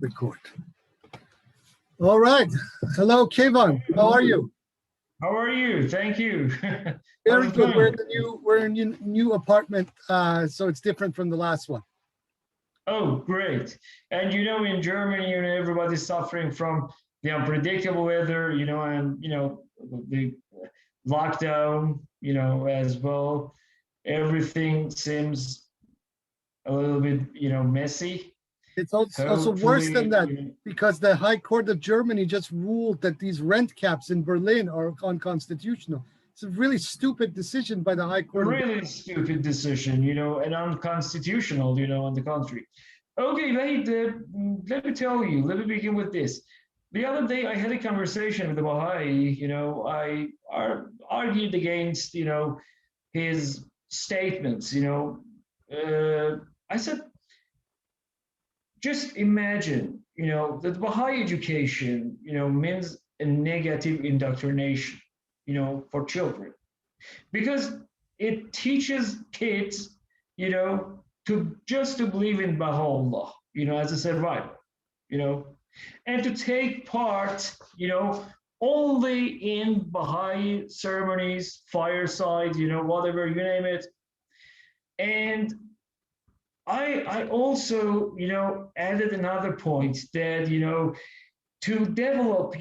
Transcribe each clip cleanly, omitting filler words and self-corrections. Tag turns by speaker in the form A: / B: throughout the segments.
A: Record. All right. Hello, Keyvan. How are you?
B: How are you? Thank you.
A: Very good. We're in a new apartment, so it's different from the last one.
B: Oh, great. And in Germany, everybody's suffering from the unpredictable weather, and the lockdown, as well. Everything seems a little bit, messy.
A: It's also worse than that, because the High Court of Germany just ruled that these rent caps in Berlin are unconstitutional. It's a really stupid decision by the High Court.
B: Really stupid decision, and unconstitutional, on the contrary. Okay, wait, let me tell you, let me begin with this. The other day I had a conversation with the Baha'i, I argued against, his statements, I said, just imagine, that Baha'i education, means a negative indoctrination, for children, because it teaches kids, to believe in Baha'u'llah, as a survivor, and to take part, only in Baha'i ceremonies, firesides, whatever, you name it. And I also, added another point that, to develop,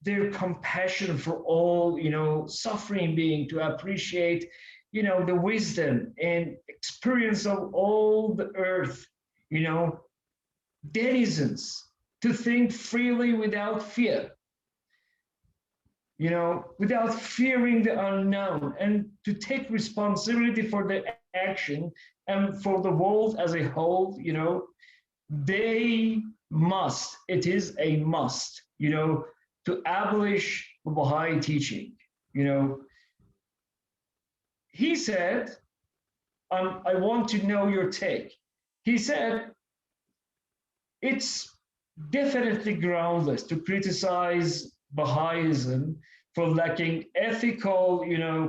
B: their compassion for all, suffering being, to appreciate, the wisdom and experience of all the earth, denizens, to think freely without fear, without fearing the unknown, and to take responsibility for the action and for the world as a whole, they must, it is a must, to abolish the Baha'i teaching, He said, I want to know your take. He said, it's definitely groundless to criticize Baha'ism for lacking ethical,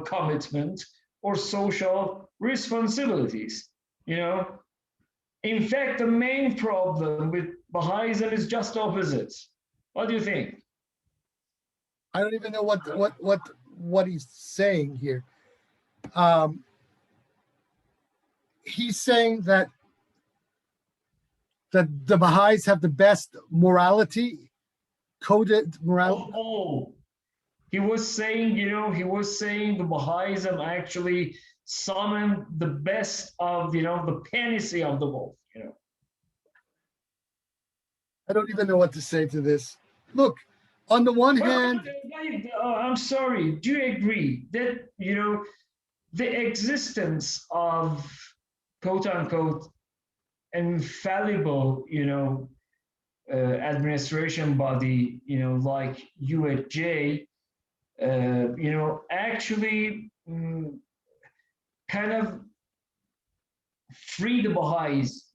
B: commitment or social responsibilities, In fact, the main problem with Baha'ism is just opposite. What do you think?
A: I don't even know what he's saying here. He's saying that the Baha'is have the best morality, coded morality.
B: Oh, he was saying, the Baha'ism actually summoned the best of, the panacea of the world,
A: I don't even know what to say to this. Look, on the one hand,
B: I'm sorry. Do you agree that, the existence of quote unquote infallible, administration body, like UHJ, actually kind of free the Baha'is,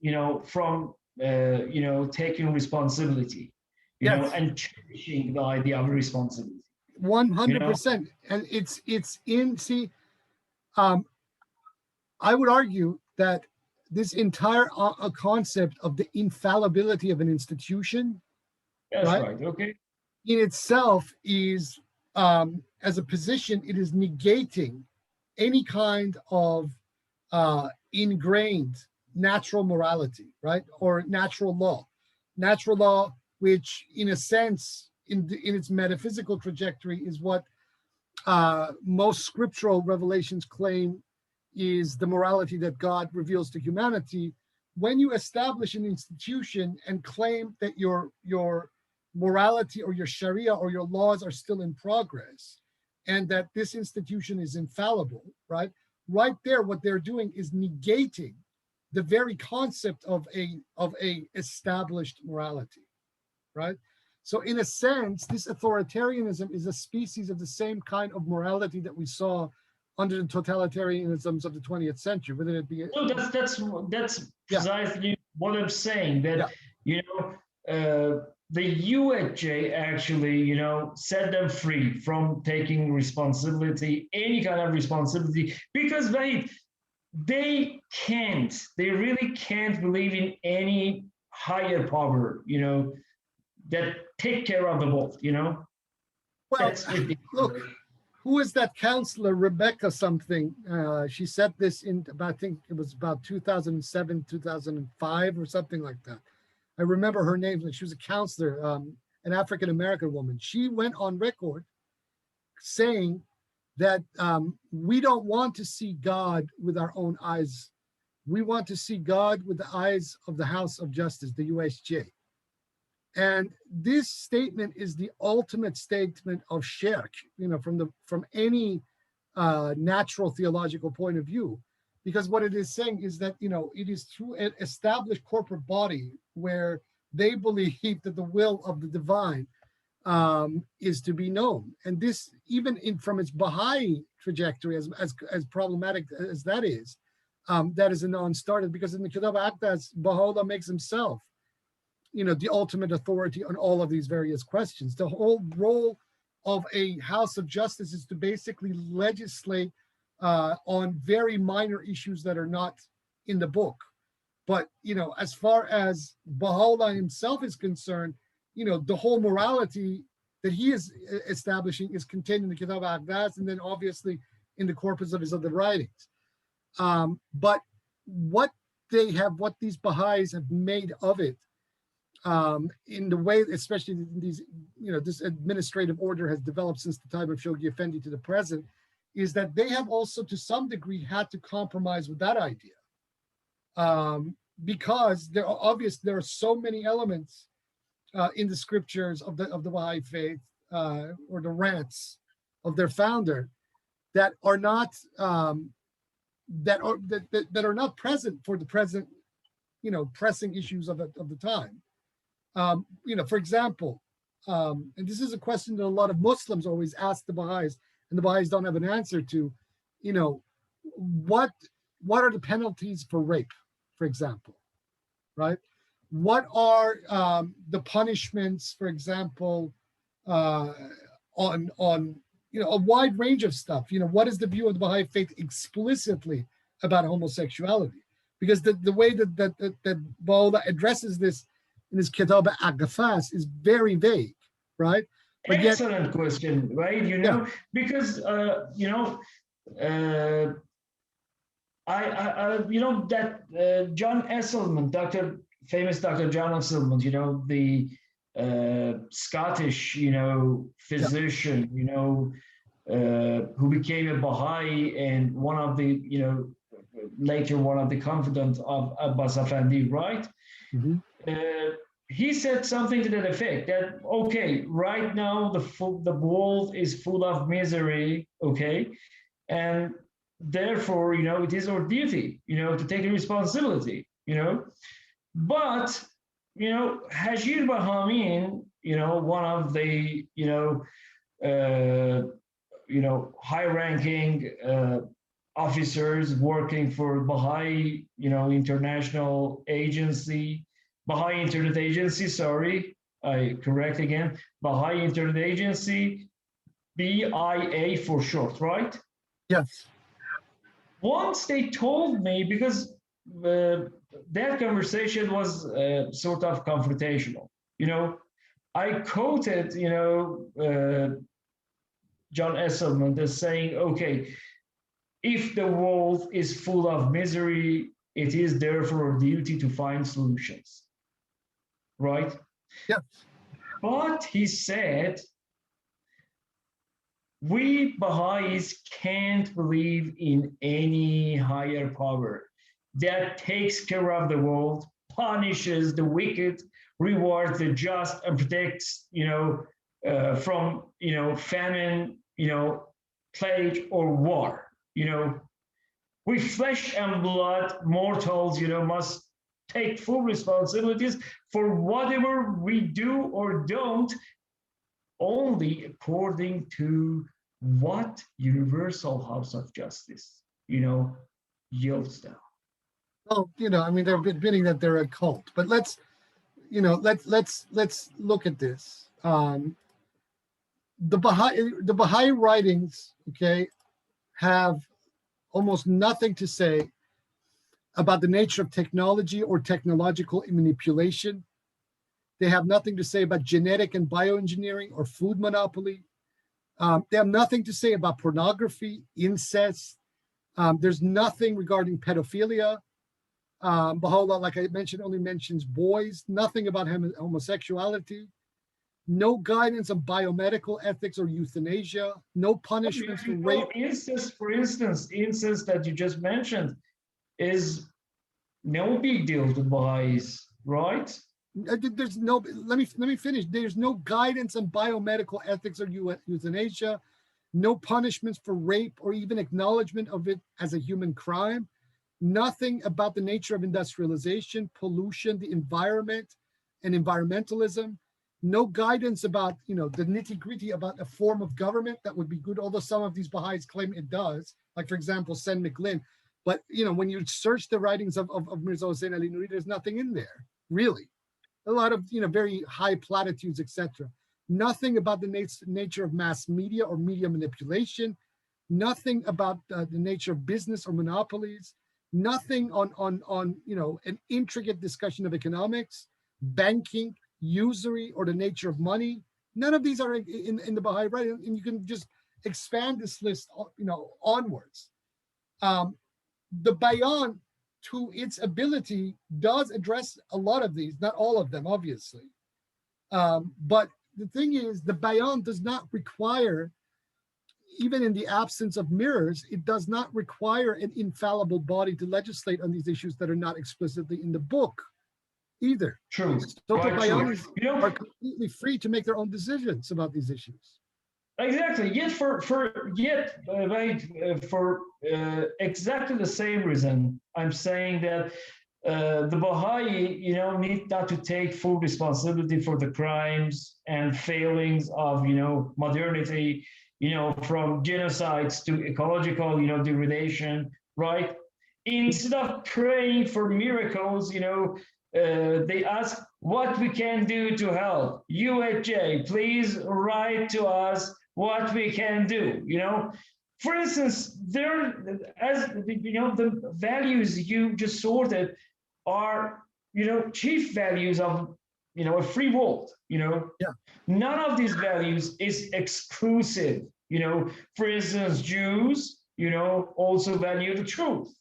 B: from, taking responsibility,
A: yes,
B: and cherishing the idea of responsibility.
A: 100%. And it's in, see, I would argue that this entire concept of the infallibility of an institution,
B: That's right. Okay.
A: in itself is, as a position, it is negating any kind of ingrained natural morality, right? Or natural law, which in a sense, in its metaphysical trajectory, is what most scriptural revelations claim is the morality that God reveals to humanity. When you establish an institution and claim that your morality or your Sharia or your laws are still in progress, and that this institution is infallible, right? Right there, what they're doing is negating the very concept of a established morality, right? So in a sense, this authoritarianism is a species of the same kind of morality that we saw under the totalitarianisms of the 20th century, whether it be.
B: No, that's precisely what I'm saying. That the UHJ actually, set them free from taking responsibility, any kind of responsibility, because they really can't believe in any higher power, that take care of the world,
A: Well,
B: That's ridiculous.
A: look, who is that counselor, Rebecca something? She said this in about, I think it was about 2007, 2005 or something like that. I remember her name. She was a counselor, an African-American woman. She went on record saying that we don't want to see God with our own eyes. We want to see God with the eyes of the House of Justice, the USJ. And this statement is the ultimate statement of shirk, from any natural theological point of view, because what it is saying is that, it is through an established corporate body where they believe that the will of the divine is to be known. And this, even from its Baha'i trajectory, as problematic as that is a non-starter, because in the Kitab Aqdas, Baha'u'llah makes himself the ultimate authority on all of these various questions. The whole role of a House of Justice is to basically legislate on very minor issues that are not in the book. But, as far as Baha'u'llah himself is concerned, the whole morality that he is establishing is contained in the Kitab Aqdas, and then obviously in the corpus of his other writings. But what these Baha'is have made of it, in the way, especially these, this administrative order has developed since the time of Shoghi Effendi to the present, is that they have also to some degree had to compromise with that idea. Because there are so many elements in the scriptures of the Baha'i faith, or the rants of their founder, that are not that are not present for the present, pressing issues of the time. For example, and this is a question that a lot of Muslims always ask the Baha'is, and the Baha'is don't have an answer to, what are the penalties for rape, for example, right? What are the punishments, for example, on a wide range of stuff? What is the view of the Baha'i faith explicitly about homosexuality? Because the way that Baha'u'llah addresses this in his Kitab Aqdas is very vague, right?
B: But excellent question, right? Because that John Esselman, famous Dr. John Esselman, the Scottish, physician, who became a Baha'i and one of the, later one of the confidants of Abbas Effendi, right?
A: Mm-hmm.
B: He said something to that effect, that, okay, right now the world is full of misery, okay? And therefore, it is our duty, to take the responsibility, But, Hajir Bahamin, one of the, high-ranking officers working for Baha'i, international agency, Baha'i Internet Agency, sorry, I correct again, Baha'i Internet Agency, BIA for short, right?
A: Yes.
B: Once they told me, because that conversation was sort of confrontational, I quoted, John Esselman as saying, okay, if the world is full of misery, it is therefore our duty to find solutions, right?
A: Yeah.
B: But he said, we Baha'is can't believe in any higher power that takes care of the world, punishes the wicked, rewards the just, and protects, from, famine, plague or war. We flesh and blood mortals, must take full responsibilities for whatever we do or don't, only according to what universal House of Justice, yields down.
A: Well, they're admitting that they're a cult, but let's look at this. The Baha'i writings, okay, have almost nothing to say about the nature of technology or technological manipulation. They have nothing to say about genetic and bioengineering or food monopoly. They have nothing to say about pornography, incest. There's nothing regarding pedophilia. Baha'u'llah, like I mentioned, only mentions boys, nothing about homosexuality, no guidance on biomedical ethics or euthanasia, no punishments for rape.
B: Incest, for instance, incest that you just mentioned is no big deal to Baha'is, right?
A: There's no, let me finish. There's no guidance on biomedical ethics or euthanasia, no punishments for rape or even acknowledgement of it as a human crime, nothing about the nature of industrialization, pollution, the environment, and environmentalism, no guidance about, the nitty-gritty about a form of government that would be good, although some of these Baha'is claim it does, like, for example, Sen McLin. But, when you search the writings of Mirza Hossein Ali Nuri, there's nothing in there, really. A lot of, very high platitudes, etc. Nothing about the nature of mass media or media manipulation, nothing about the nature of business or monopolies, nothing on an intricate discussion of economics, banking, usury, or the nature of money. None of these are in the Baha'i writing, and you can just expand this list, onwards. The Bayan, to its ability, does address a lot of these, not all of them, obviously. But the thing is, the Bayan does not require, even in the absence of mirrors, it does not require an infallible body to legislate on these issues that are not explicitly in the book either.
B: True.
A: So
B: Right,
A: the Bayanis
B: true.
A: are completely free to make their own decisions about these issues.
B: Exactly. Yet for exactly the same reason, I'm saying that the Baha'i, need not to take full responsibility for the crimes and failings of, modernity, from genocides to ecological, degradation, right? Instead of praying for miracles, they ask what we can do to help. Yahyai, please write to us what we can do. For instance, the values you just sorted are, chief values of, a free world.
A: Yeah.
B: None of these values is exclusive. For instance, Jews, also value the truth.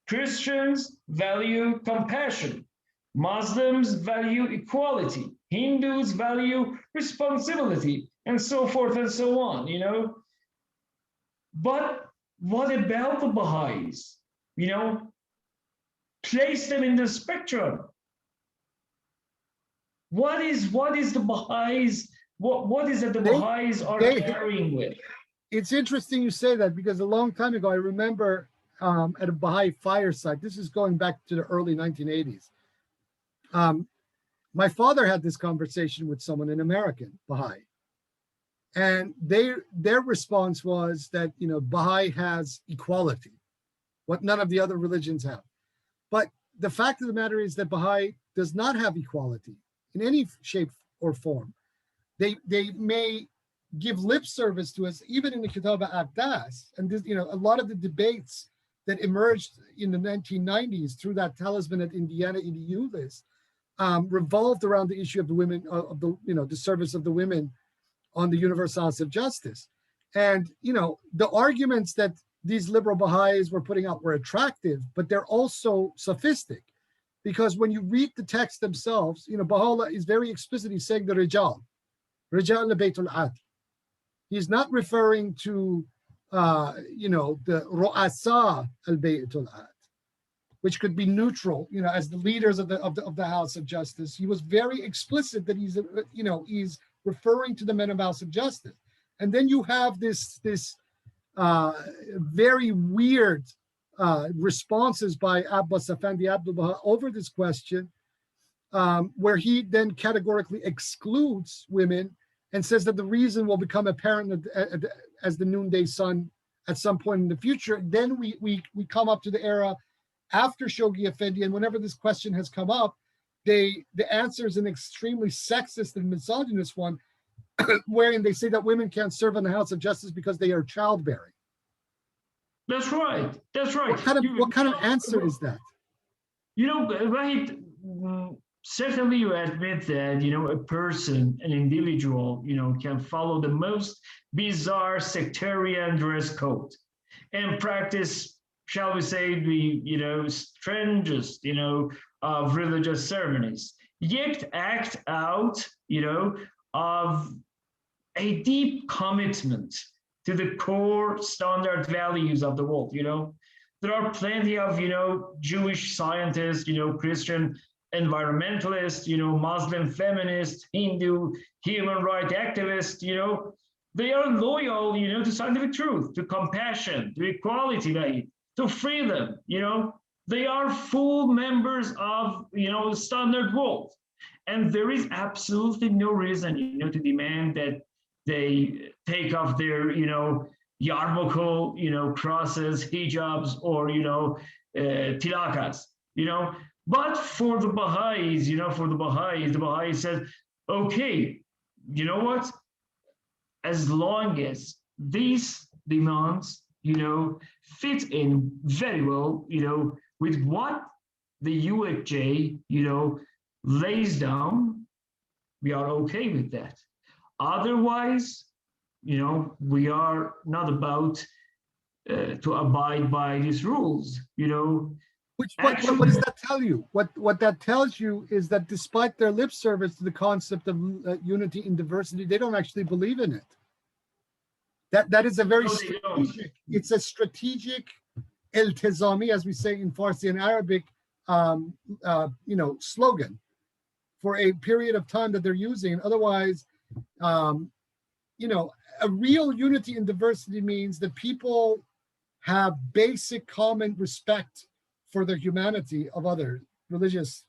B: Christians value compassion. Muslims value equality. Hindus value responsibility, and so forth and so on, But what about the Baha'is? Place them in the spectrum. What is the Baha'is? What is it the Baha'is are carrying with?
A: It's interesting you say that, because a long time ago, I remember at a Baha'i fireside, this is going back to the early 1980s. My father had this conversation with someone, an American Baha'i, and their response was that, Baha'i has equality, what none of the other religions have. But the fact of the matter is that Baha'i does not have equality in any shape or form. They may give lip service to us, even in the Kitab al-Aqdas, and this, a lot of the debates that emerged in the 1990s through that talisman at Indiana EDU list revolved around the issue of the women, of the service of the women on the universal house of justice. And, the arguments that these liberal Baha'is were putting out were attractive, but they're also sophistic, because when you read the text themselves, Baha'u'llah is very explicit. He's saying the Rijal al-Baytul Ad. He's not referring to, the Ru'asa al-Baytul Ad, which could be neutral, as the leaders of the House of Justice. He was very explicit that he's referring to the men of House of Justice. And then you have this very weird responses by Abbas Effendi Abdul Baha over this question, where he then categorically excludes women and says that the reason will become apparent as the noonday sun at some point in the future. Then we come up to the era after Shoghi Effendi, and whenever this question has come up, the answer is an extremely sexist and misogynist one, wherein they say that women can't serve in the House of Justice because they are childbearing.
B: That's right. That's right.
A: What kind of answer is that?
B: Right, certainly you admit that, a person, an individual, can follow the most bizarre sectarian dress code and practice, shall we say, the, strangest, of religious ceremonies, yet act out, of a deep commitment to the core standard values of the world. There are plenty of Jewish scientists, Christian environmentalists, Muslim feminists, Hindu human rights activists. They are loyal, to scientific truth, to compassion, to equality, to freedom. They are full members of the standard world, and there is absolutely no reason to demand that they take off their yarmulke, crosses, hijabs, or tilakas. But for the Baha'is, the Baha'is said, okay, you know what? As long as these demands, fit in very well, with what the UFJ, lays down, we are okay with that. Otherwise, we are not about to abide by these rules.
A: What does that tell you? What that tells you is that despite their lip service to the concept of unity in diversity, they don't actually believe in it. That is a very strategic. It's a strategic iltizami, as we say in Farsi and Arabic, slogan for a period of time that they're using. Otherwise, a real unity in diversity means that people have basic common respect for the humanity of other religious,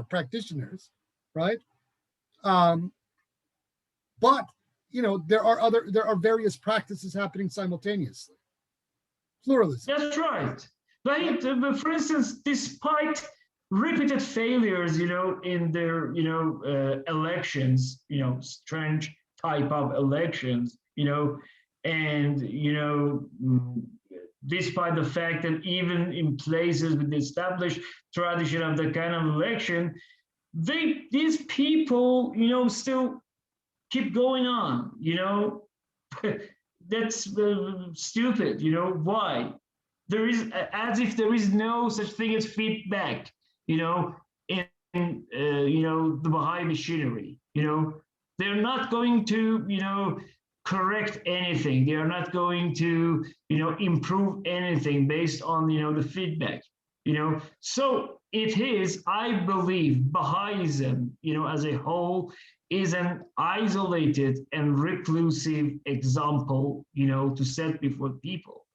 A: practitioners, right? But there are various practices happening simultaneously. Pluralism.
B: That's right. But for instance, despite repeated failures, in their, elections, strange type of elections, and despite the fact that even in places with the established tradition of the kind of election, these people, still keep going on, that's stupid, why? There is, as if there is no such thing as feedback, in the Baha'i machinery, they're not going to, correct anything. They are not going to, improve anything based on, the feedback, So it is, I believe, Baha'ism, as a whole, is an isolated and reclusive example, to set before people,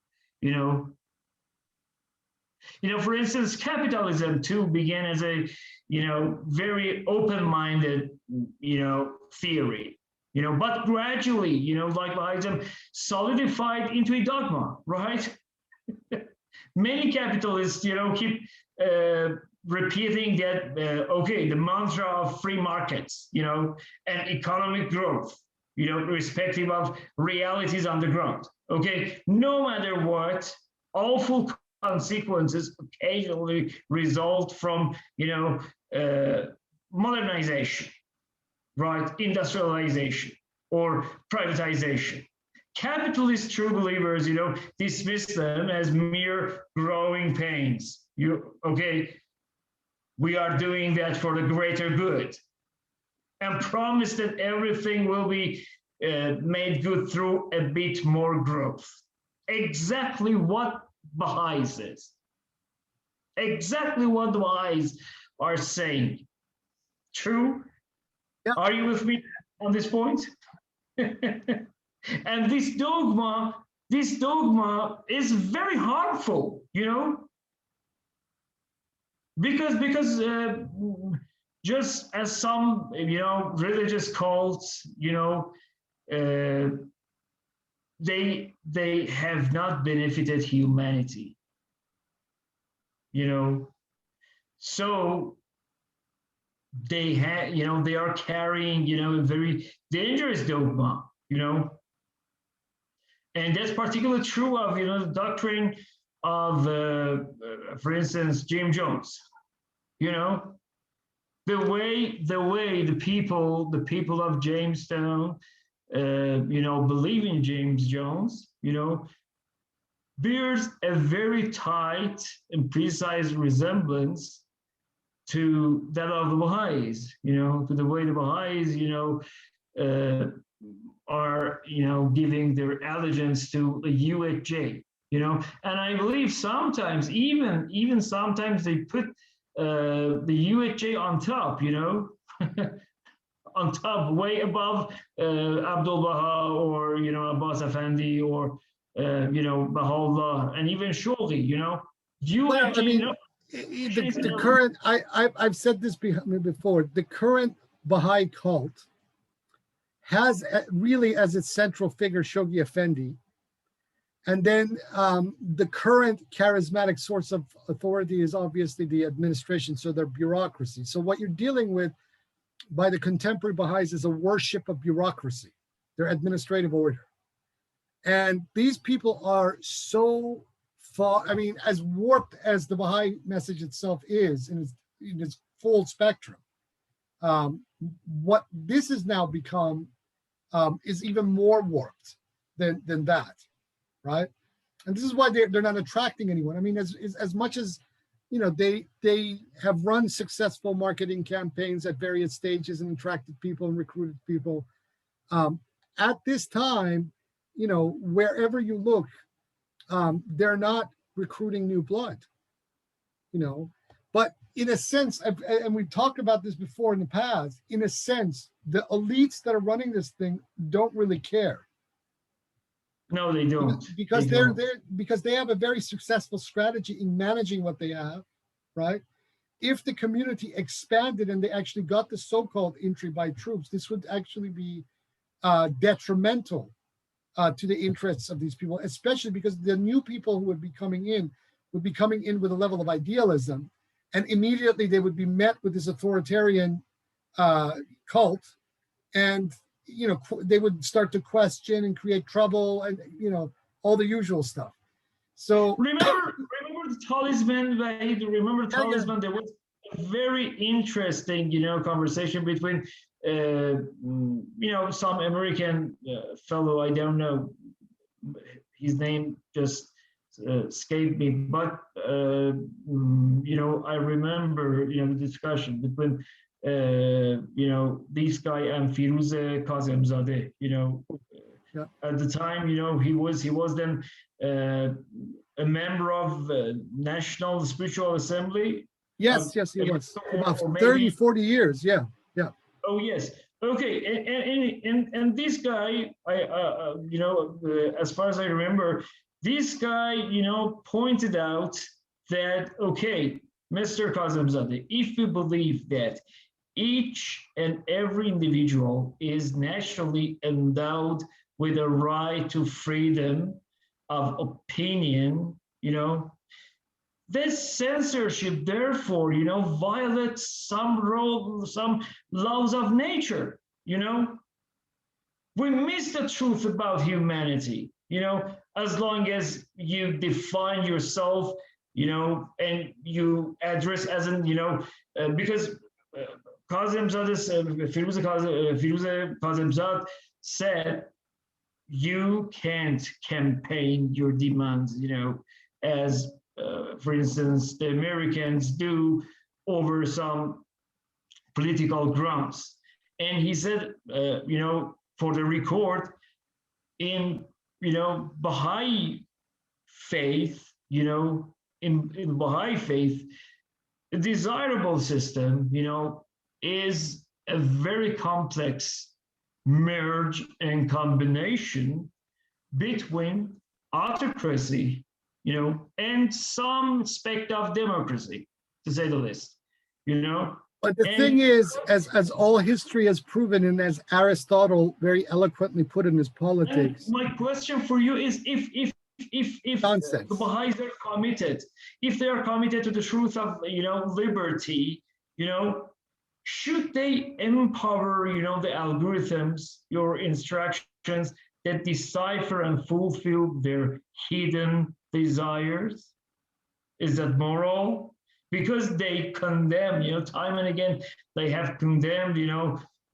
B: for instance, capitalism too began as a, very open-minded, theory, but gradually, like Bahaism, solidified into a dogma, right? Many capitalists, keep repeating that, okay, the mantra of free markets, and economic growth, irrespective of realities on the ground. Okay, no matter what, awful consequences occasionally result from, modernization, right? Industrialization or privatization. Capitalist true believers, dismiss them as mere growing pains. We are doing that for the greater good, and promise that everything will be made good through a bit more growth. Exactly what Baha'is is. Exactly what the Baha'is are saying. True?
A: Yeah.
B: Are you with me on this point? And this dogma is very harmful, because just as some religious cults, they have not benefited humanity, so they have, they are carrying, a very dangerous dogma, and that's particularly true of, the doctrine of, for instance, Jim Jones. you know, the people of Jamestown, you know, believe in James Jones, you know, bears a very tight and precise resemblance to that of the Baha'is, you know, to the way the Baha'is, you know, are, you know, giving their allegiance to the Yahyai, you know, and I believe sometimes, even sometimes they put the Yahyai on top, you know, on top, way above Abdul Baha or, you know, Abbas Effendi or, you know, Baha'u'llah and even Shoghi, you know,
A: Well, I
B: Yahyai, you
A: mean,
B: know,
A: the current, I've said this before, the current Baha'i cult has really as its central figure Shoghi Effendi. And then the current charismatic source of authority is obviously the administration, so their bureaucracy. So what you're dealing with by the contemporary Baha'is is a worship of bureaucracy, their administrative order. And these people are so far, I mean, as warped as the Baha'i message itself is in its full spectrum, what this has now become is even more warped than that, right? And this is why they're not attracting anyone. I mean, as much as, you know, they have run successful marketing campaigns at various stages and attracted people and recruited people. At this time, you know, wherever you look, they're not recruiting new blood, you know. But in a sense, and we've talked about this before in the past, in a sense, the elites that are running this thing don't really care.
B: no, they don't.
A: Because they're there because they have a very successful strategy in managing what they have, right? If the community expanded and they actually got the so-called entry by troops, this would actually be detrimental to the interests of these people, especially because the new people who would be coming in with a level of idealism, and immediately they would be met with this authoritarian cult, and you know, they would start to question and create trouble and, you know, all the usual stuff. So
B: remember the talisman, Wahid, remember the talisman?
A: Yeah.
B: There was a very interesting, you know, conversation between, you know, some American fellow, I don't know, his name just escaped me, but, you know, I remember, you know, the discussion between, you know, this guy and Firuze Kazemzadeh, you know,
A: Yeah.
B: at the time, you know, he was then a member of National Spiritual Assembly.
A: Yes, he was. About
B: or
A: 30, 40 years. Yeah.
B: Oh yes. Okay. And this guy, you know, as far as I remember, this guy, you know, pointed out that, okay, Mr. Kazemzadeh, if you believe that each and every individual is naturally endowed with a right to freedom of opinion, you know, this censorship, therefore, you know, violates some laws of nature, you know. We miss the truth about humanity, you know, as long as you define yourself, you know, and you address as in, you know, because Firuze Kazemzad said, you can't campaign your demands, you know, as, for instance, the Americans do over some political grounds. And he said, you know, for the record, in, you know, Baha'i faith, you know, in Baha'i faith, the desirable system, you know, is a very complex merge and combination between autocracy, you know, and some aspect of democracy, to say the least, you know.
A: But the thing is, as all history has proven, and as Aristotle very eloquently put in his Politics.
B: And my question for you is, if
A: Nonsense.
B: the Baha'is are committed, if they are committed to the truth of, you know, liberty, you know, should they empower, you know, the algorithms, your instructions that decipher and fulfill their hidden desires? Is that moral? because they condemn, time and again, they have condemned,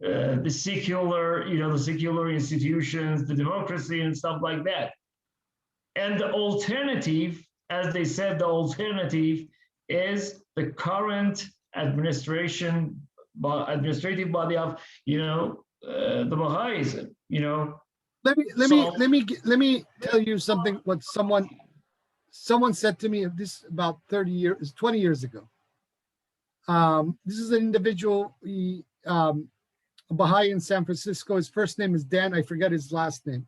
B: the secular, the secular institutions, the democracy and stuff like that. And the alternative, as they said, the alternative is the current administrative body of, the Baha'is,
A: Let me tell you something. What someone said to me this about 20 years ago. This is an individual, a Baha'i in San Francisco. His first name is Dan. I forget his last name.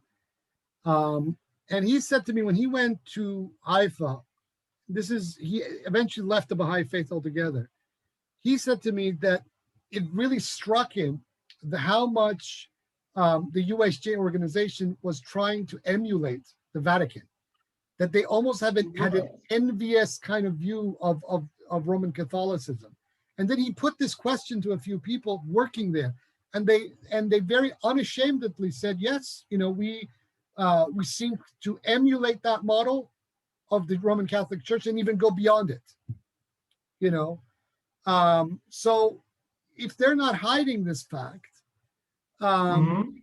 A: And he said to me when he went to Haifa, he eventually left the Baha'i faith altogether. He said to me that it really struck him how much the USJ organization was trying to emulate the Vatican, that they almost had an envious kind of view of Roman Catholicism. And then he put this question to a few people working there, and they very unashamedly said, yes, we seem to emulate that model of the Roman Catholic Church and even go beyond it. So if they're not hiding this fact, and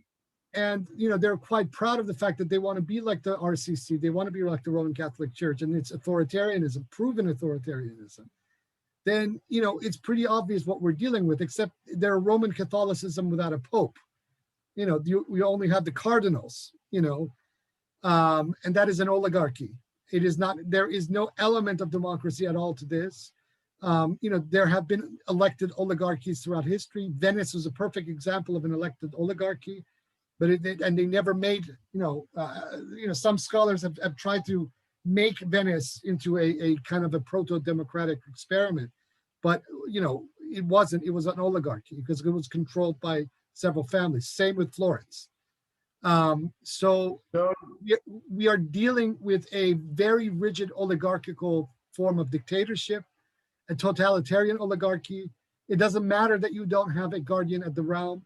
A: they're quite proud of the fact that they want to be like the RCC, they want to be like the Roman Catholic Church, and it's authoritarianism, proven authoritarianism, then it's pretty obvious what we're dealing with, except they're Roman Catholicism without a pope. We only have the cardinals, and that is an oligarchy. It is not, there is no element of democracy at all to this. There have been elected oligarchies throughout history. Venice was a perfect example of an elected oligarchy, but they never made, some scholars have tried to make Venice into a kind of a proto-democratic experiment, but it wasn't. It was an oligarchy because it was controlled by several families. Same with Florence. So we are dealing with a very rigid oligarchical form of dictatorship, a totalitarian oligarchy. It doesn't matter that you don't have a guardian at the realm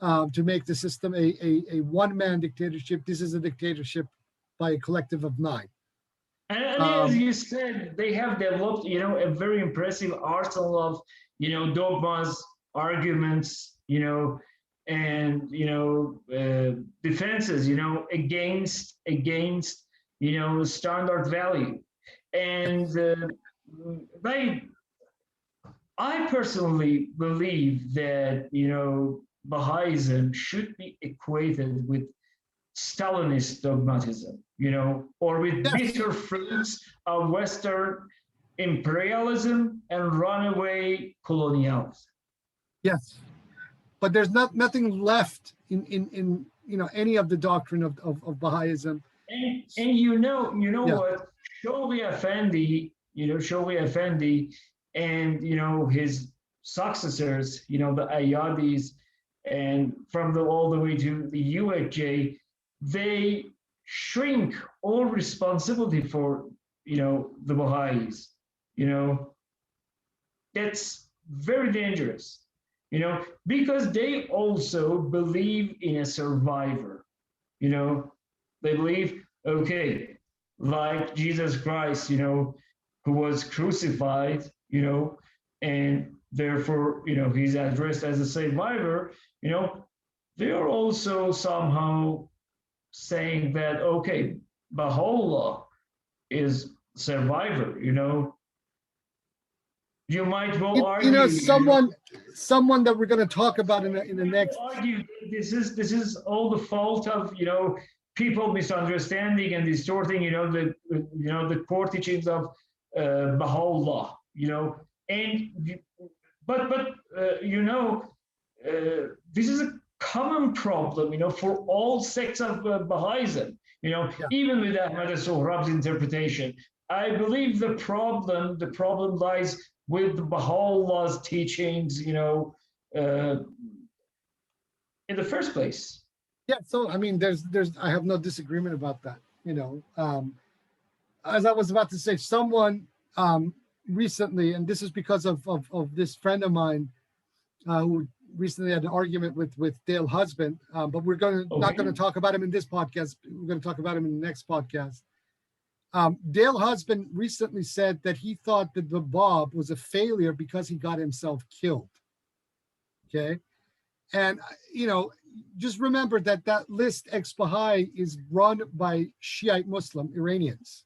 A: to make the system a one-man dictatorship. This is a dictatorship by a collective of 9.
B: And as you said, they have developed, a very impressive arsenal of, dogmas, arguments, and defenses, against standard value. And I personally believe that Baha'ism should be equated with Stalinist dogmatism, or with bitter fruits of Western imperialism and runaway colonialism.
A: Yes, but there's nothing left in any of the doctrine of Baha'ism.
B: And what Shobi Effendi, and his successors, the Ayadis, and from all the way to the UHJ, they shrink all responsibility for the Baha'is. That's very dangerous, because they also believe in a survivor. They believe, okay, like Jesus Christ, who was crucified, and therefore, he's addressed as a survivor, they are also somehow saying that, okay, Baha'u'llah is survivor, You might well argue.
A: Someone that we're going to talk about in the next.
B: Argue this is all the fault of people misunderstanding and distorting the core teachings of Baha'u'llah. This is a common problem, for all sects of Baha'ism. Even with Ahmad Sohrab's interpretation, I believe the problem lies with Baha'u'llah's teachings, in the first place.
A: Yeah, so I mean, I have no disagreement about that. As I was about to say, someone recently, and this is because of this friend of mine who recently had an argument with Dale Husband, but we're not going to talk about him in this podcast. We're going to talk about him in the next podcast. Dale Husband recently said that he thought that the Bab was a failure because he got himself killed. Okay. And, just remember that that list ex-Baha'i is run by Shiite Muslim Iranians.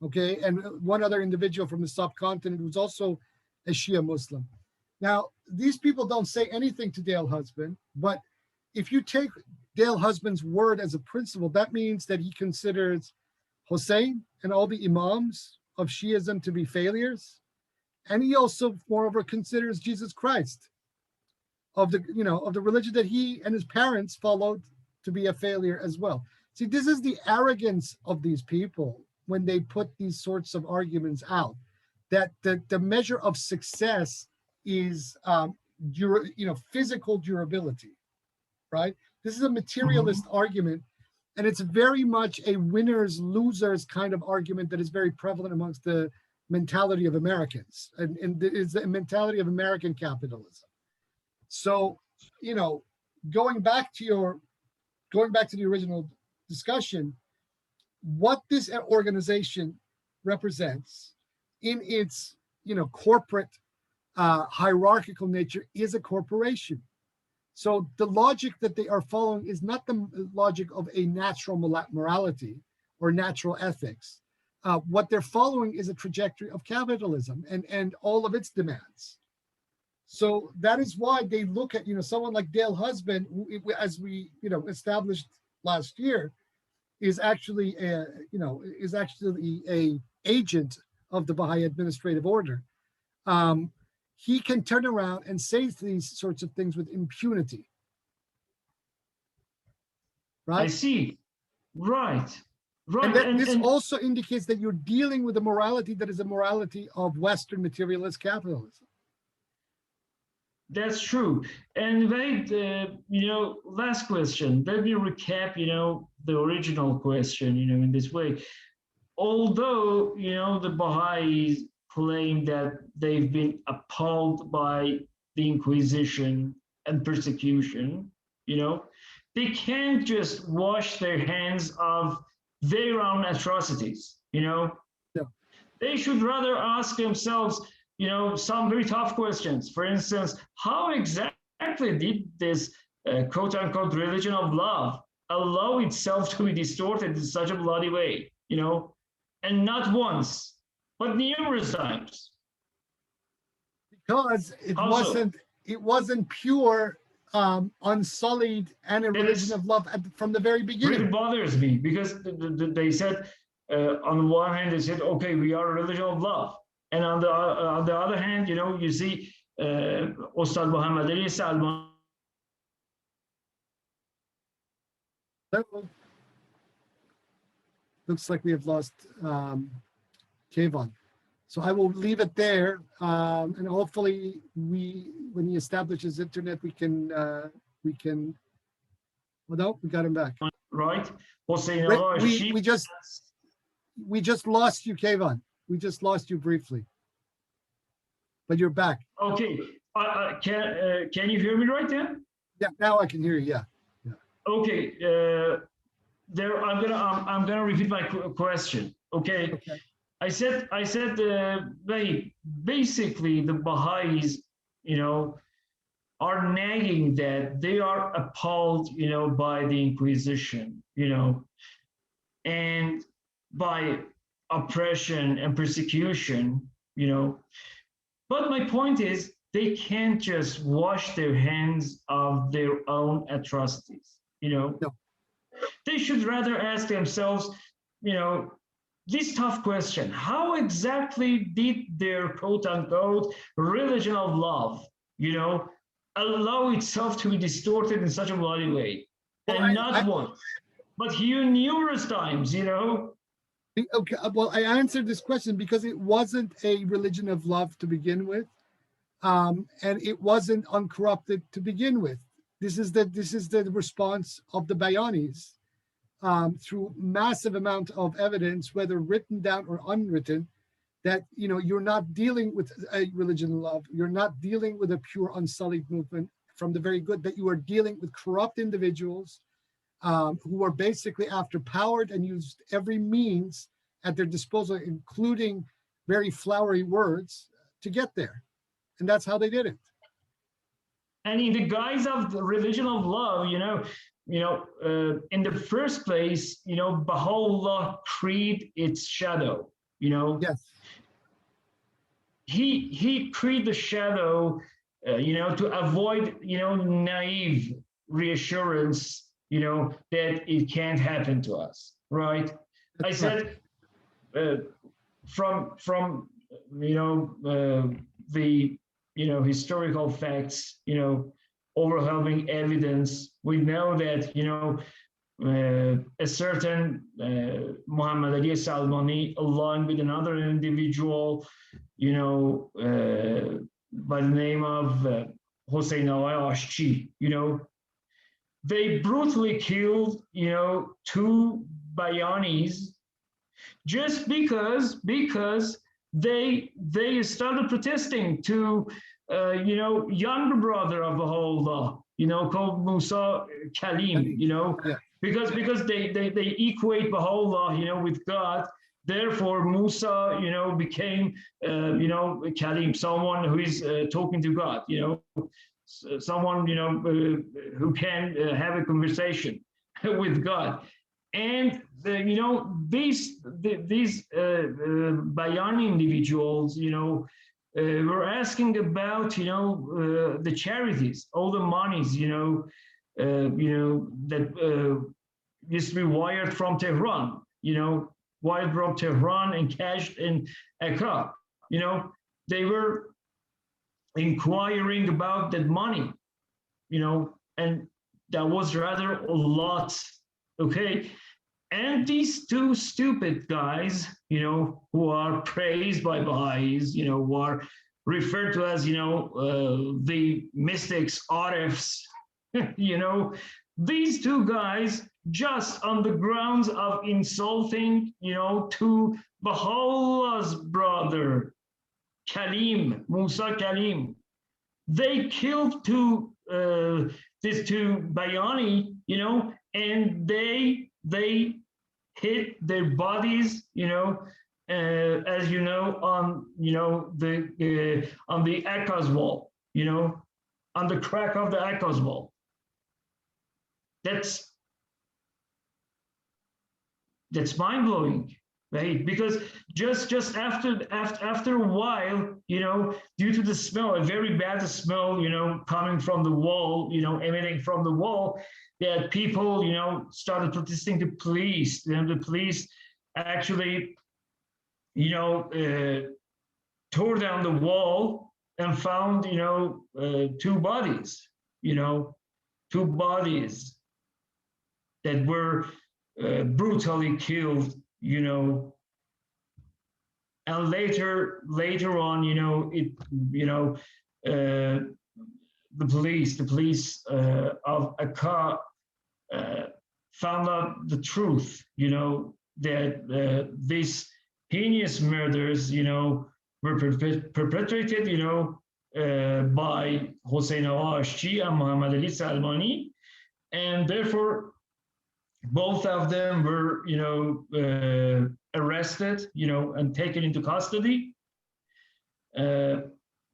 A: Okay. And one other individual from the subcontinent who's also a Shia Muslim. Now, these people don't say anything to Dale Husband, but if you take Dale Husband's word as a principle, that means that he considers Hussein and all the imams of Shiism to be failures. And he also, moreover, considers Jesus Christ of the religion that he and his parents followed to be a failure as well. See, this is the arrogance of these people when they put these sorts of arguments out, that the measure of success is physical durability, right? This is a materialist argument, and it's very much a winners losers kind of argument that is very prevalent amongst the mentality of Americans, and it's the mentality of American capitalism. So, going back to the original discussion, what this organization represents in its, corporate hierarchical nature is a corporation. So the logic that they are following is not the logic of a natural morality or natural ethics. What they're following is a trajectory of capitalism and all of its demands. So that is why they look at, someone like Dale Husband, who, as we, established last year, is actually a agent of the Baha'i administrative order. He can turn around and say these sorts of things with impunity. Right?
B: I see. Right.
A: And this also indicates that you're dealing with a morality that is a morality of Western materialist capitalism.
B: That's true. And wait, last question. Let me recap, the original question, in this way. Although, the Baha'is claim that they've been appalled by the Inquisition and persecution, they can't just wash their hands of their own atrocities, No. They should rather ask themselves, some very tough questions. For instance, how exactly did this quote unquote religion of love allow itself to be distorted in such a bloody way, and not once, but numerous times?
A: Because it wasn't pure, unsullied, and a religion of love from the very beginning.
B: Really bothers me because they said, on one hand, they said, okay, we are a religion of love. And on the other hand, you see Ustad Muhammad Ali Salman.
A: Looks like we have lost Keyvan. So I will leave it there, and hopefully when he establishes internet, we can. Well, no, we got him back.
B: Right.
A: We just lost you, Keyvan. We just lost you briefly, but you're back.
B: Okay. Can you hear me right then?
A: Yeah, now I can hear you. Yeah.
B: Okay. I'm gonna repeat my question. Okay. I said basically the Baha'is, are nagging that they are appalled, by the Inquisition, and by oppression and persecution, But my point is, they can't just wash their hands of their own atrocities,
A: No.
B: They should rather ask themselves, this tough question: how exactly did their quote unquote religion of love, allow itself to be distorted in such a bloody way? And not once, but numerous times,
A: Okay, well, I answered this question because it wasn't a religion of love to begin with, and it wasn't uncorrupted to begin with. This is the response of the Bayanis through massive amount of evidence, whether written down or unwritten, that you're not dealing with a religion of love. You're not dealing with a pure unsullied movement from the very good. That you are dealing with corrupt individuals who are basically after powered and used every means at their disposal, including very flowery words, to get there. And that's how they did it.
B: And in the guise of the religion of love, in the first place, Baha'u'llah created its shadow.
A: Yes.
B: He created the shadow, to avoid, naive reassurance, that it can't happen to us, right?
A: That's
B: I said, from the historical facts, overwhelming evidence, we know that a certain Muhammad Ali Salmani, along with another individual, by the name of Hossein Aashchi, they brutally killed, two Bayanis just because they started protesting to younger brother of Baha'u'llah, called Musa Kalim,
A: Yeah.
B: because they equate Baha'u'llah, with God. Therefore, Musa, became, Kalim, someone who is talking to God, someone, who can have a conversation with God. And these Bayani individuals, were asking about, the charities, all the monies, that used to be wired from Tehran, wired from Tehran and cashed in Accra. They were inquiring about that money, and that was rather a lot. Okay. And these two stupid guys, who are praised by Baha'is, who are referred to as, the mystics, arifs, these two guys, just on the grounds of insulting, to Baha'u'llah's brother, Kalim, Musa Kalim, they killed these two Bayani, and they hit their bodies, as on the Akaz wall, on the crack of the Akaz wall. That's mind blowing, right? Because just after a while, due to the smell, a very bad smell, coming from the wall, emanating from the wall, that people, started protesting the police. The police actually, tore down the wall and found, two bodies, that were brutally killed, and later on, the police of Akka found out the truth, that these heinous murders, were perpetrated, by Hossein Aashchi and Muhammad Ali Salmani, and therefore both of them were, arrested, and taken into custody.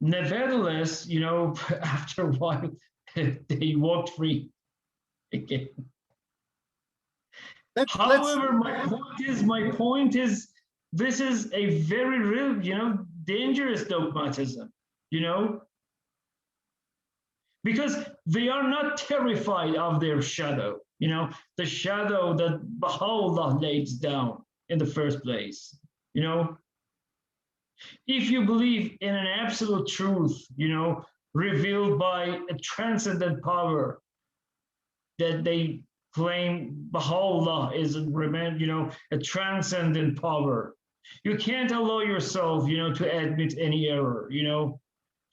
B: Nevertheless, after a while, they walked free again. However, my point is, this is a very real, dangerous dogmatism, because they are not terrified of their shadow, the shadow that Baha'u'llah lays down in the first place, If you believe in an absolute truth, revealed by a transcendent power that they claim Baha'u'llah is, a transcendent power, you can't allow yourself, to admit any error,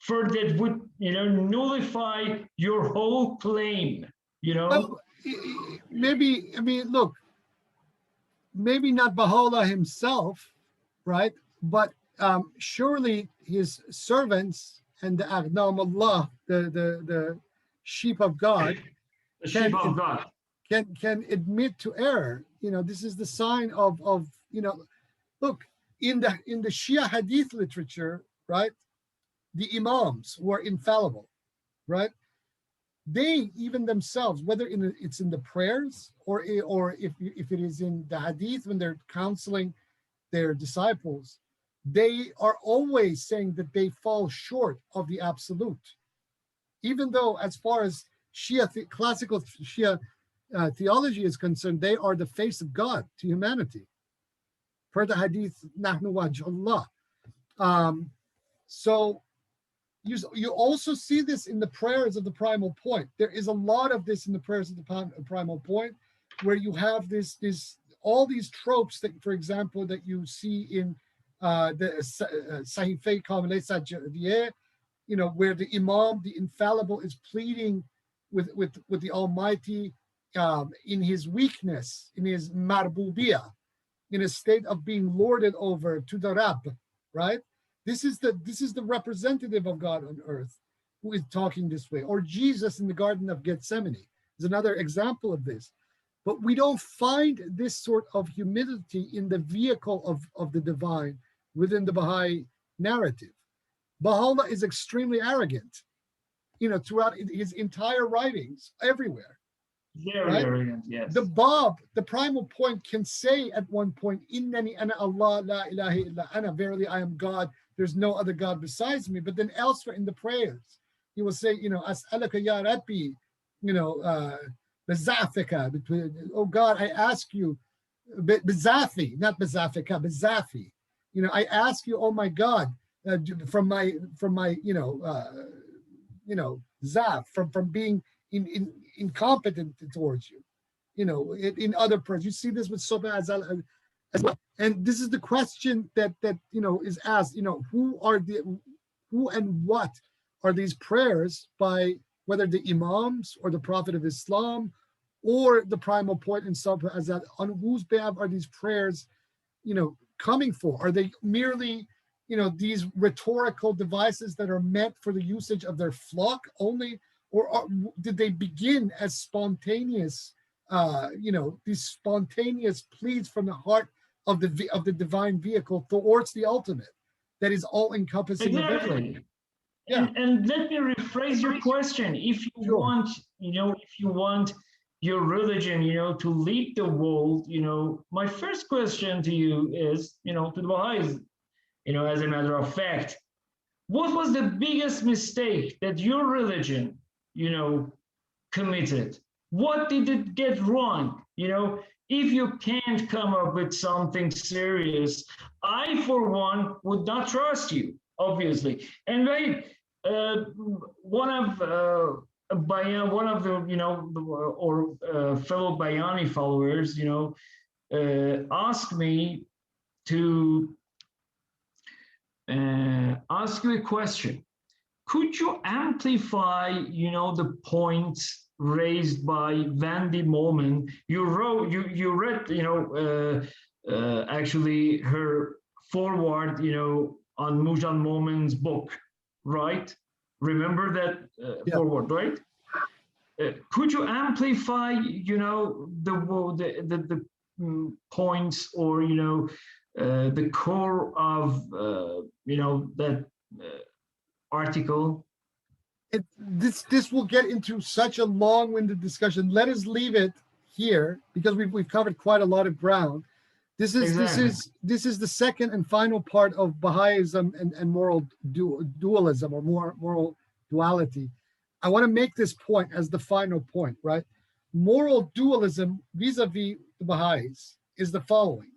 B: for that would, nullify your whole claim,
A: Well, maybe, look, maybe not Baha'u'llah himself, right? But surely his servants and the Aghnam Allah, the sheep of God, can admit to error. This is the sign of Look, in the Shia Hadith literature, right? The Imams who are infallible, right? They even themselves, whether it's in the prayers or if it is in the Hadith when they're counseling their disciples, they are always saying that they fall short of the absolute, even though as far as classical Shia theology is concerned, they are the face of God to humanity. Per the Hadith, Nahnu wajh Allah. So you also see this in the prayers of the primal point. There is a lot of this in the prayers of the primal point, where you have this all these tropes that, for example, that you see in the Sahifei Kamale Sajjadiyeh, where the Imam, the infallible, is pleading with the Almighty in his weakness, in his marbubiyah, in a state of being lorded over to the Rabb, right? This is the representative of God on earth who is talking this way. Or Jesus in the Garden of Gethsemane is another example of this. But we don't find this sort of humility in the vehicle of the divine within the Baha'i narrative. Baha'u'llah is extremely arrogant, throughout his entire writings, everywhere.
B: Very
A: right?
B: arrogant, yes.
A: The Bab, the primal point, can say at one point, Innani ana Allah, la ilaha illa ana, verily I am God, there's no other God besides me. But then elsewhere in the prayers, he will say, As'alaka ya Rabbi, Bizafika, oh God, I ask you, Bizafi, not Bizafika, Bizafi. I ask you, oh my God, from my Zaf, from being incompetent towards you. In other prayers, you see this with Soba Azal as well. And this is the question that is asked. Who and what are these prayers by whether the Imams or the Prophet of Islam or the primal point in Soba Azal? On whose behalf are these prayers, coming for? Are they merely these rhetorical devices that are meant for the usage of their flock only, or did they begin as spontaneous, these spontaneous pleas from the heart of the divine vehicle towards the ultimate that is all encompassing?
B: Exactly. And let me rephrase your question. If you want, your religion, to lead the world, my first question to you is, to the Baha'is, as a matter of fact, what was the biggest mistake that your religion, committed? What did it get wrong? If you can't come up with something serious, I, for one, would not trust you, obviously. And one of the fellow Bayani followers, asked me to ask you a question. Could you amplify, the points raised by Vandy Moment? You read, actually her forward, on Mujan Moment's book, right? Remember that forward, right? Could you amplify, the points, or the core of that article?
A: This will get into such a long-winded discussion. Let us leave it here because we've covered quite a lot of ground. This is the second and final part of Baha'ism and moral dualism, or moral duality. I want to make this point as the final point, right? Moral dualism vis-a-vis the Baha'is is the following,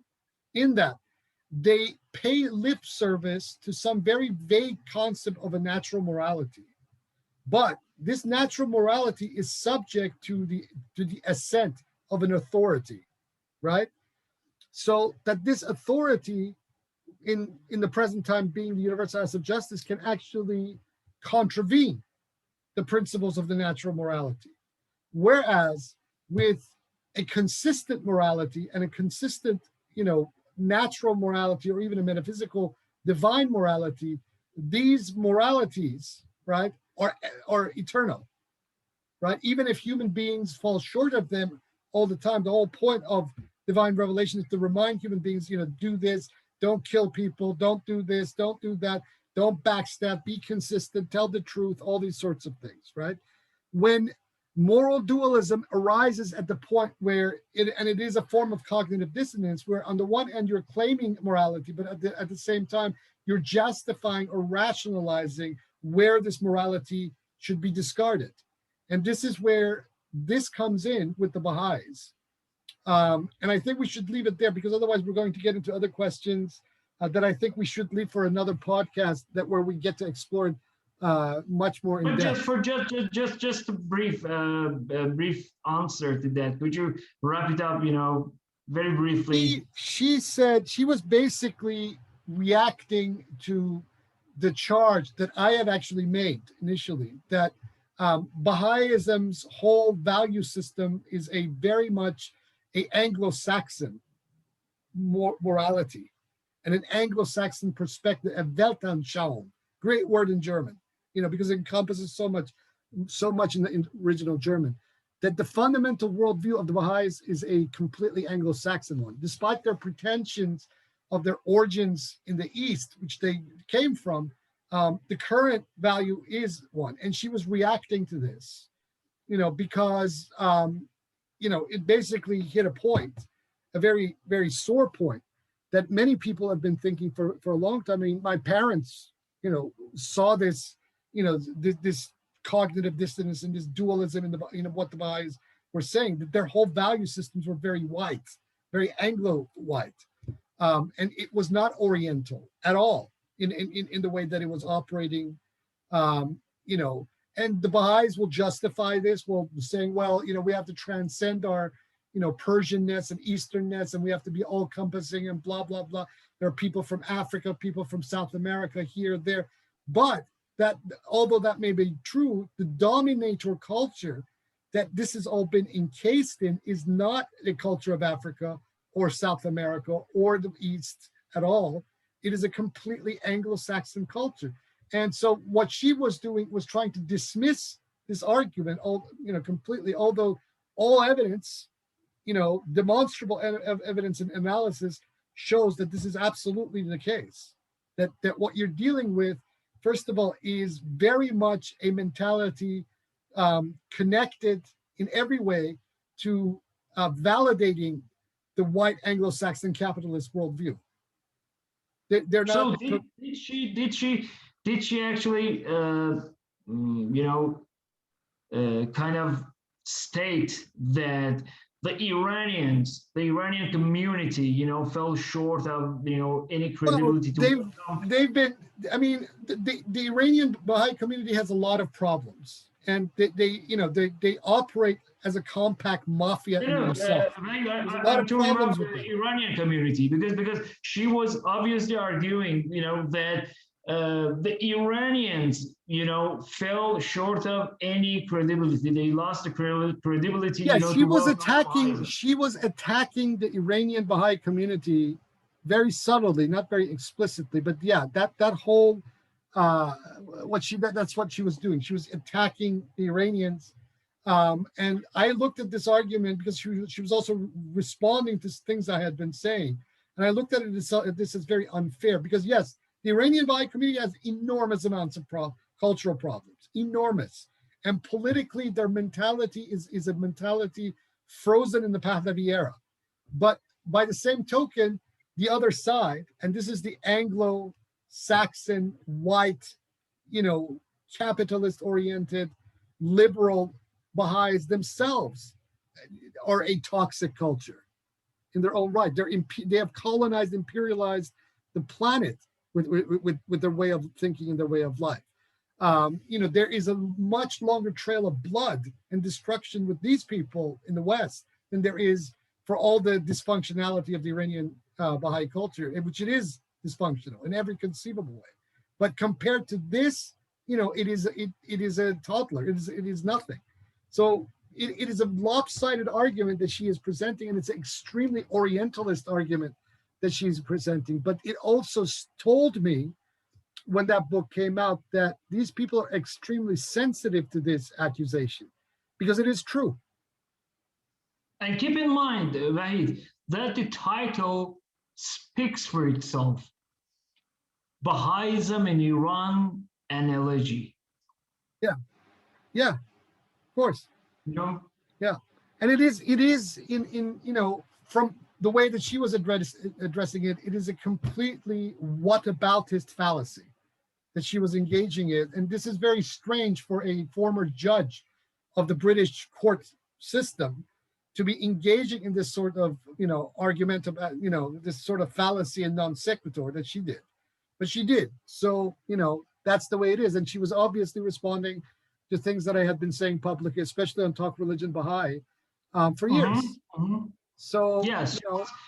A: in that they pay lip service to some very vague concept of a natural morality. But this natural morality is subject to the assent of an authority, right? So that this authority in the present time, being the universal house of justice, can actually contravene the principles of the natural morality. Whereas with a consistent morality and a consistent, natural morality, or even a metaphysical divine morality, these moralities, right, are eternal, right? Even if human beings fall short of them all the time, the whole point of divine revelation is to remind human beings, do this, don't kill people, don't do this, don't do that, don't backstab, be consistent, tell the truth, all these sorts of things, right? When moral dualism arises at the point where it is a form of cognitive dissonance, where on the one hand you're claiming morality, but at the same time you're justifying or rationalizing where this morality should be discarded. And this is where this comes in with the Baha'is. And I think we should leave it there, because otherwise we're going to get into other questions that I think we should leave for another podcast, that where we get to explore much more in
B: But
A: depth.
B: just a brief answer to that. Could you wrap it up, very briefly?
A: She said she was basically reacting to the charge that I had actually made initially, that Baha'ism's whole value system is a very much a Anglo-Saxon morality and an Anglo-Saxon perspective, a Weltanschauung, great word in German, because it encompasses so much in the original German, that the fundamental worldview of the Baha'is is a completely Anglo-Saxon one, despite their pretensions of their origins in the East, which they came from. The current value is one, and she was reacting to this, because it basically hit a point, a very, very sore point, that many people have been thinking for a long time. I mean, my parents, saw this, this cognitive dissonance and this dualism in the, what the Baha'is were saying, that their whole value systems were very white, very Anglo-white, and it was not Oriental at all in the way that it was operating, and the Baha'is will justify this, saying, well, we have to transcend our, Persianness and Easternness, and we have to be all-encompassing and blah, blah, blah. There are people from Africa, people from South America, here, there. But that, although that may be true, the dominator culture that this has all been encased in is not a culture of Africa or South America or the East at all. It is a completely Anglo-Saxon culture. And so what she was doing was trying to dismiss this argument, completely, although all evidence, demonstrable evidence and analysis shows that this is absolutely the case, that what you're dealing with, first of all, is very much a mentality connected in every way to validating the white Anglo-Saxon capitalist worldview. They're not.
B: So did she actually, kind of state that the Iranian community, fell short of, any credibility?
A: They've been. I mean, the Iranian Baha'i community has a lot of problems, and they operate as a compact mafia in themselves.
B: I'm talking about the Iranian community, because she was obviously arguing, that the Iranians, fell short of any credibility. They lost the credibility.
A: Yeah, she was attacking the Iranian Baha'i community very subtly, not very explicitly, but yeah, that whole that's what she was doing. She was attacking the Iranians. And I looked at this argument because she was also responding to things I had been saying. And I looked at this as very unfair, because yes, the Iranian Baha'i community has enormous amounts of cultural problems, enormous. And politically, their mentality is a mentality frozen in the Pahlavi era. But by the same token, the other side, and this is the Anglo-Saxon, white, capitalist-oriented, liberal Baha'is themselves are a toxic culture in their own right. They have colonized, imperialized the planet with their way of thinking and their way of life. There is a much longer trail of blood and destruction with these people in the West than there is for all the dysfunctionality of the Iranian Baha'i culture, which it is dysfunctional in every conceivable way. But compared to this, it is a toddler. It is nothing. So it is a lopsided argument that she is presenting, and it's an extremely Orientalist argument that she's presenting. But it also told me, when that book came out, that these people are extremely sensitive to this accusation, because it is true.
B: And keep in mind, Wahid, that the title speaks for itself. Baha'ism in Iran, an elegy.
A: Yeah, yeah, of course.
B: You know?
A: Yeah, and it is in from the way that she was addressing it, it is a completely whataboutist fallacy that she was engaging in, and this is very strange for a former judge of the British court system to be engaging in this sort of argument about this sort of fallacy and non sequitur that she did, but she did. So that's the way it is, and she was obviously responding to things that I had been saying publicly, especially on Talk Religion Baha'i, for years. So
B: yes,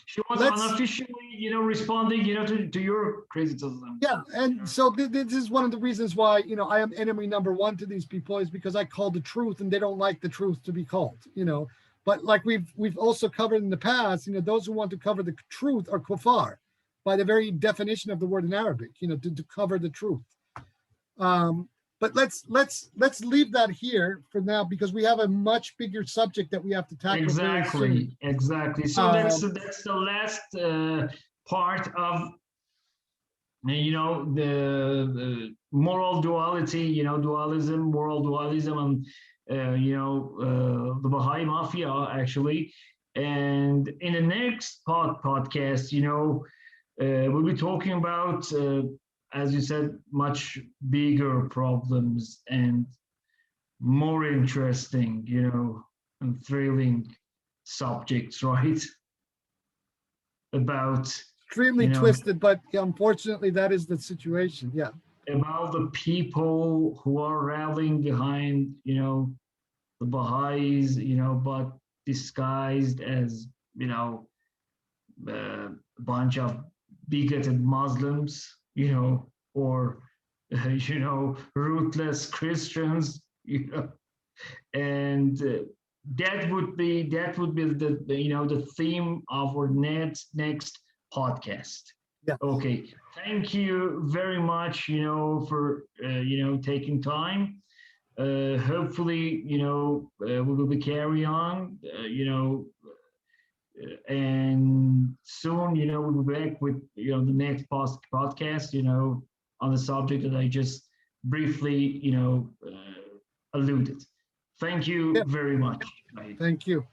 B: she was
A: let's
B: unofficially, responding, to your criticism.
A: Yeah, and so this is one of the reasons why I am enemy number one to these people, is because I call the truth, and they don't like the truth to be called. But like we've also covered in the past, those who want to cover the truth are kuffar, by the very definition of the word in Arabic. To cover the truth. But let's leave that here for now, because we have a much bigger subject that we have to tackle.
B: Exactly. So that's the last part of the moral duality, dualism, moral dualism, and the Baha'i Mafia actually. And in the next podcast, we'll be talking about, as you said, much bigger problems and more interesting, and thrilling subjects, right? About
A: extremely twisted, but unfortunately that is the situation. Yeah.
B: About the people who are rallying behind, the Baha'is, but disguised as, a bunch of bigoted Muslims, or ruthless Christians, and that would be the theme of our next podcast.
A: Yeah.
B: Okay. Thank you very much, for taking time. Hopefully, we will be carry on, and soon, we'll be back with the next podcast, on the subject that I just briefly alluded. Thank you very much.
A: Thank you.